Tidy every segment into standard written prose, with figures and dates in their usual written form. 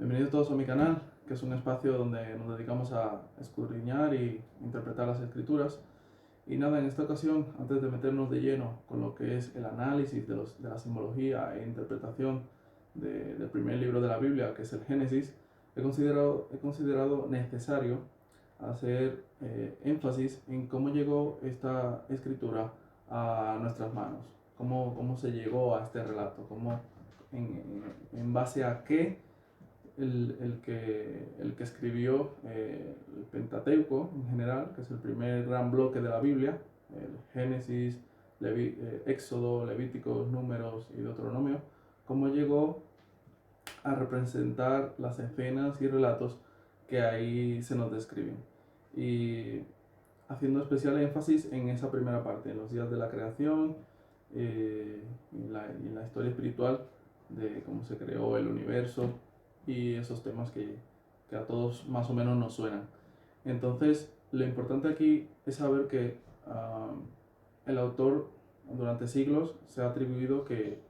Bienvenidos todos a mi canal, que es un espacio donde nos dedicamos a escudriñar y interpretar las escrituras. Y nada, en esta ocasión, antes de meternos de lleno con lo que es el análisis de la simbología e interpretación del primer libro de la Biblia, que es el Génesis, he considerado necesario hacer énfasis en cómo llegó esta escritura a nuestras manos, cómo se llegó a este relato, en base a qué el que escribió el Pentateuco en general, que es el primer gran bloque de la Biblia, el Génesis, Éxodo, Levíticos, Números y Deuteronomio, cómo llegó a representar las escenas y relatos que ahí se nos describen. Y haciendo especial énfasis en esa primera parte, en los días de la creación, y en la historia espiritual de cómo se creó el universo y esos temas que a todos más o menos nos suenan. Entonces, lo importante aquí es saber que el autor, durante siglos, se ha atribuido que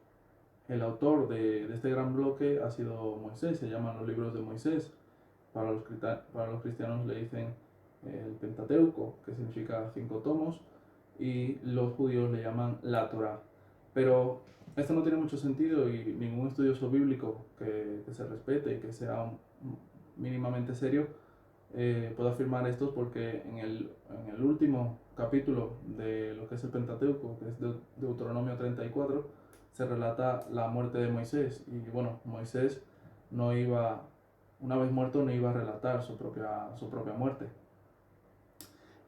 el autor de este gran bloque ha sido Moisés, se llaman los libros de Moisés. Para los cristianos le dicen el Pentateuco, que significa 5 tomos, y los judíos le llaman la Torá. Pero esto no tiene mucho sentido y ningún estudioso bíblico que se respete y que sea mínimamente serio puedo afirmar esto, porque en el último capítulo de lo que es el Pentateuco, que es Deuteronomio 34, se relata la muerte de Moisés. Y bueno, Moisés no iba, una vez muerto, no iba a relatar su propia muerte.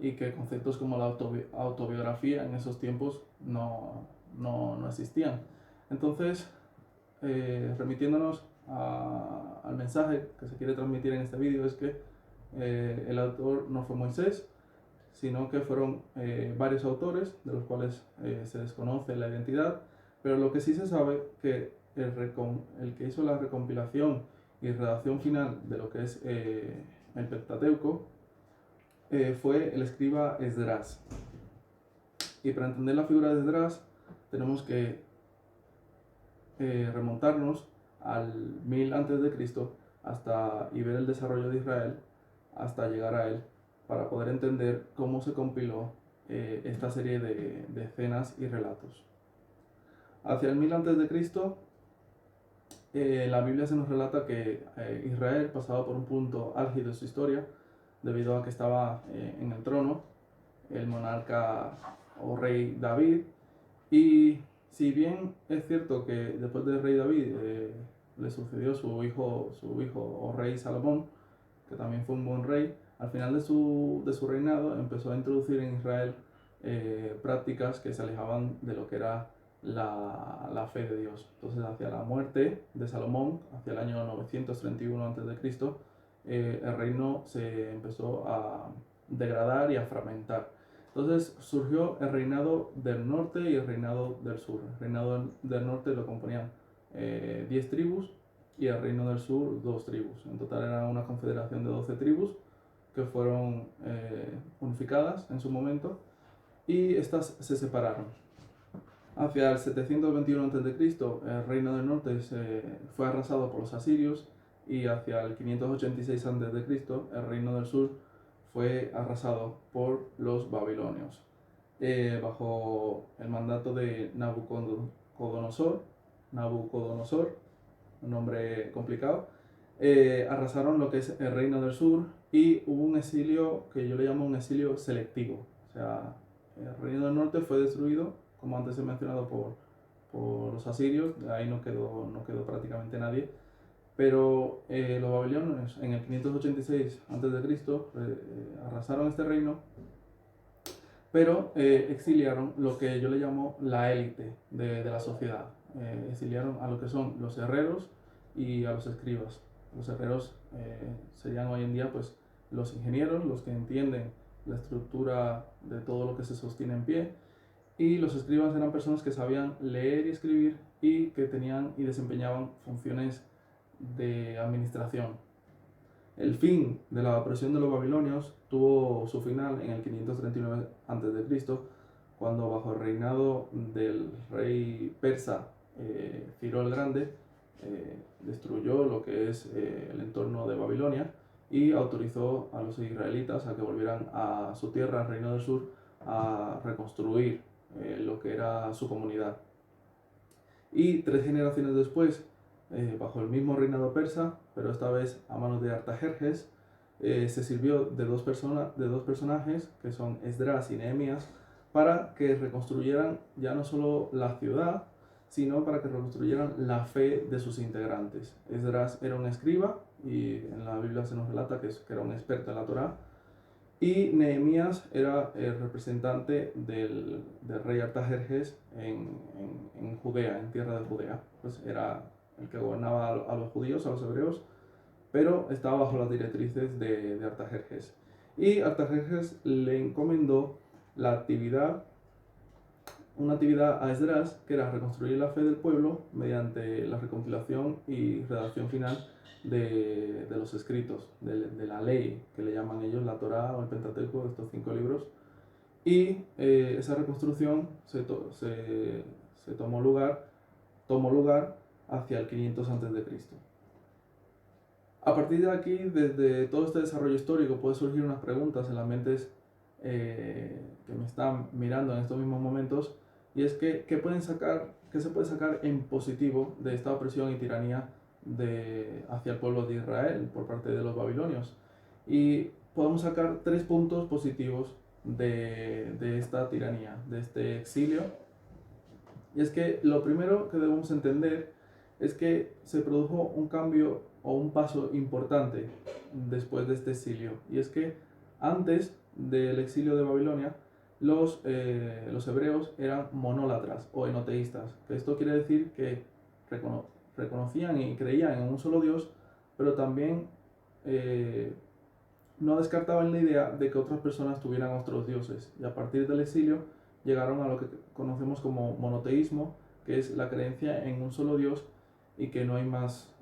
Y que conceptos como la autobiografía en esos tiempos no existían. Entonces, remitiéndonos al mensaje que se quiere transmitir en este vídeo, es que el autor no fue Moisés, sino que fueron varios autores, de los cuales se desconoce la identidad, pero lo que sí se sabe que el que hizo la recompilación y redacción final de lo que es el Pentateuco fue el escriba Esdras. Y para entender la figura de Esdras tenemos que remontarnos al 1000 a.C. Y ver el desarrollo de Israel hasta llegar a él, para poder entender cómo se compiló esta serie de escenas y relatos. Hacia el 1000 a.C., la Biblia se nos relata que Israel pasaba por un punto álgido de su historia, debido a que estaba en el trono el monarca o rey David. Y si bien es cierto que después del rey David le sucedió su hijo o rey Salomón, que también fue un buen rey, al final de su reinado empezó a introducir en Israel prácticas que se alejaban de lo que era la fe de Dios. Entonces, hacia la muerte de Salomón, hacia el año 931 a.C., el reino se empezó a degradar y a fragmentar. Entonces surgió el reinado del norte y el reinado del sur. El reinado del norte lo componían 10 tribus, y el reino del sur 2 tribus. En total era una confederación de 12 tribus que fueron unificadas en su momento, y estas se separaron. Hacia el 721 a.C., el reino del norte fue arrasado por los asirios, y hacia el 586 a.C., el reino del sur fue arrasado por los babilonios, bajo el mandato de Nabucodonosor, un nombre complicado. Arrasaron lo que es el reino del sur, y hubo un exilio que yo le llamo un exilio selectivo. O sea, el reino del norte fue destruido, como antes he mencionado, por los asirios. De ahí no quedó prácticamente nadie. Pero los babilonios en el 586 a.C. Arrasaron este reino, pero exiliaron lo que yo le llamo la élite de la sociedad. Exiliaron a lo que son los herreros y a los escribas. Los herreros serían hoy en día pues los ingenieros, los que entienden la estructura de todo lo que se sostiene en pie, y los escribas eran personas que sabían leer y escribir y que tenían y desempeñaban funciones de administración. El fin de la opresión de los babilonios tuvo su final en el 539 a.C., cuando bajo el reinado del rey persa Ciro el Grande destruyó lo que es el entorno de Babilonia y autorizó a los israelitas a que volvieran a su tierra, al Reino del Sur, a reconstruir lo que era su comunidad. Y 3 generaciones después, bajo el mismo reinado persa, pero esta vez a manos de Artajerjes, se sirvió de dos personajes, que son Esdras y Nehemías, para que reconstruyeran ya no solo la ciudad, sino para que reconstruyeran la fe de sus integrantes. Esdras era un escriba, y en la Biblia se nos relata que era un experto en la Torá, y Nehemías era el representante del rey Artajerjes en Judea, en tierra de Judea. Pues era el que gobernaba a los judíos, a los hebreos, pero estaba bajo las directrices de Artajerjes. Y Artajerjes le encomendó la actividad, una actividad a Esdras, que era reconstruir la fe del pueblo mediante la recopilación y redacción final de los escritos, de la ley, que le llaman ellos la Torá o el Pentateuco, estos 5 libros. Y esa reconstrucción tomó lugar hacia el 500 a.C. A partir de aquí, desde todo este desarrollo histórico, puede surgir unas preguntas en las mentes que me están mirando en estos mismos momentos, y es que, ¿qué se puede sacar en positivo de esta opresión y tiranía hacia el pueblo de Israel por parte de los babilonios? Y podemos sacar 3 puntos positivos de esta tiranía, de este exilio. Y es que lo primero que debemos entender es que se produjo un cambio o un paso importante después de este exilio. Y es que antes del exilio de Babilonia, los hebreos eran monólatras o enoteístas. Que esto quiere decir que reconocían y creían en un solo Dios, pero también no descartaban la idea de que otras personas tuvieran otros dioses. Y a partir del exilio llegaron a lo que conocemos como monoteísmo, que es la creencia en un solo Dios y que no hay más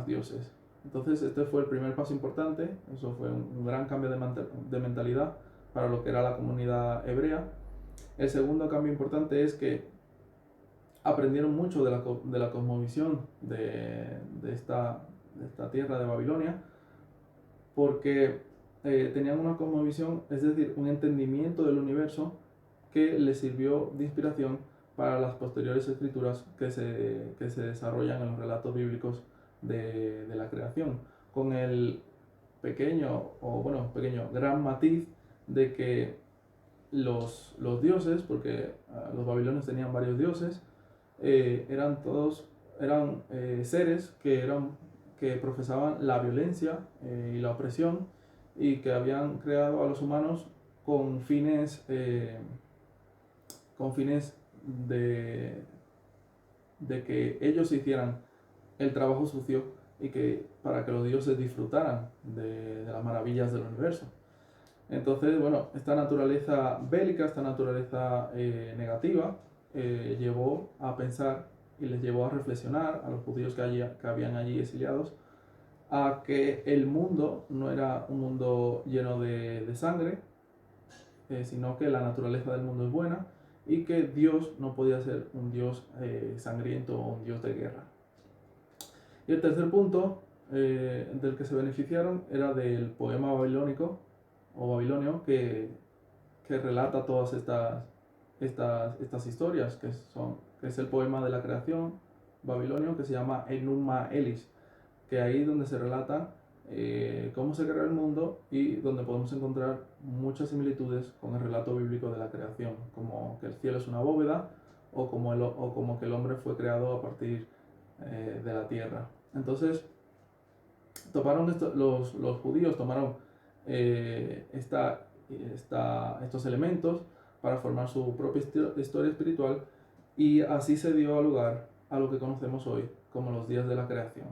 dioses. Entonces este fue el primer paso importante. Eso fue un gran cambio de mentalidad para lo que era la comunidad hebrea. El segundo cambio importante es que aprendieron mucho de la cosmovisión de esta tierra de Babilonia, porque tenían una cosmovisión, es decir, un entendimiento del universo que les sirvió de inspiración para las posteriores escrituras que se desarrollan en los relatos bíblicos de la creación, con el gran matiz de que los dioses, porque los babilonios tenían varios dioses, eran seres que profesaban la violencia y la opresión, y que habían creado a los humanos con fines de que ellos hicieran el trabajo sucio, y que para que los dioses disfrutaran de las maravillas del universo. Entonces, bueno, esta naturaleza bélica, esta naturaleza negativa, llevó a pensar y les llevó a reflexionar a los judíos que habían allí exiliados, a que el mundo no era un mundo lleno de sangre, sino que la naturaleza del mundo es buena, y que Dios no podía ser un Dios sangriento o un Dios de guerra. Y el tercer punto del que se beneficiaron era del poema babilónico o babilonio que relata todas estas historias, que es el poema de la creación babilonio, que se llama Enuma Elis, que ahí donde se relata cómo se creó el mundo, y donde podemos encontrar muchas similitudes con el relato bíblico de la creación, como que el cielo es una bóveda, o como que el hombre fue creado a partir de la tierra. Entonces, los judíos tomaron estos elementos para formar su propia historia espiritual, y así se dio lugar a lo que conocemos hoy como los días de la creación.